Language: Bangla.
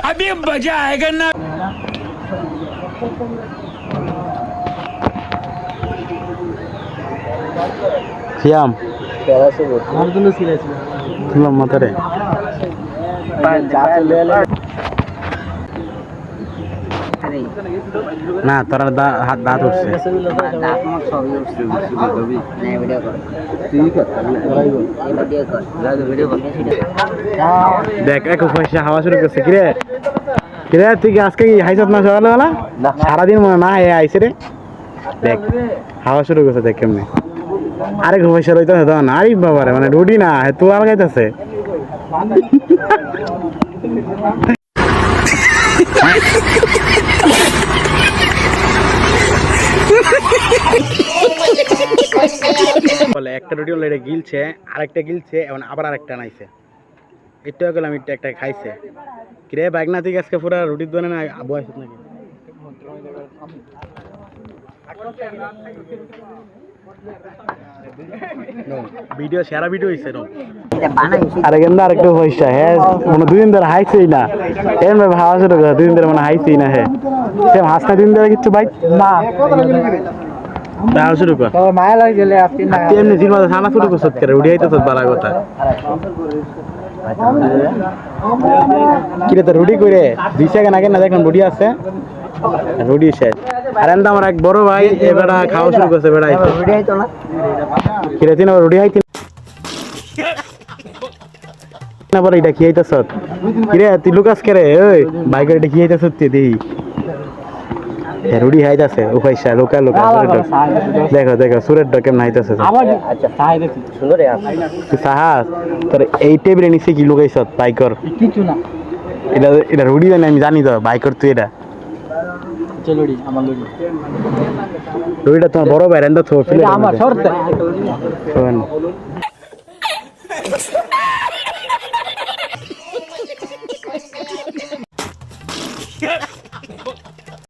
अभी मजा आएगा ना। সিয়াম আমার জন্য সিরিয়াস তুলাম মাথারে না তোর হাত দাঁত উঠছে দেখ এক পয়সা হাওয়া শুরু করছে কিরে কিরে তুই কি আজকে হাইছত না সকালবেলা সারাদিন মনে না আইসে রে দেখ হাওয়া শুরু করছে দেখ কেমনে আরেক পয়সা লইতেছে তখন আরে বাবারে মানে রুটি না তো আর গাইতেছে বলে একটা রুটি অলরেডি গিলছে আরেকটা গিলছে এখন আবার আরেকটা নাইছে এটাও গেলাম এটা একটা খাইছে কিরে বাইক না থেকে আজকে পুরা রুটির দোকানে না বয়স নাকি ভিডিও সেরা ভিডিও হইছে নো আরে গেন্দা আরেকটু পয়সা হ্যাঁ মানে দুই দিন ধরে হাইছেই না এর ভাবে হাওয়া শুরু করে দুই দিন ধরে মানে হাইছেই না হ্যাঁ সেম হাসনা দিন ধরে কিছু বাইক না দাও শুরু কর তো মায়া লাগে গেলে আপনি না এমনি জির মাথা ছানা শুরু করছত করে উড়ি আইতো তো বালা কথা কিরে তো রুডি করে 2 সেকেন্ড আগে না দেখলাম রুডি আছে রুডি শেষ আর এন্ড আমার এক বড় ভাই এবারে খাওয়া শুরু করছে বেড়া আইতো রুডি আইতো না কিরে তিন রুডি আইতো না বলে এটা কি আইতাছ কিরে তুই লুকাস করে ওই বাইকের এটা কি আইতাছ তুই দেই রুডি হাইতাছে ও পয়সা লোকা লোকা দেখো দেখো সুরের ডকে নাইতাছে আচ্ছা সাহাই দেখি সুন্দর তুই সাহাস তোর এই টেবিলে নিচে কি লুকাইছ বাইকর কিছু না এটা এটা রুডি জানি আমি জানি তো বাইকর তুই এটা লুডি আমার লুডি লুডিটা তোমার বড় ভাই রেন্দা তো ফিলে আমার শর্ত শোন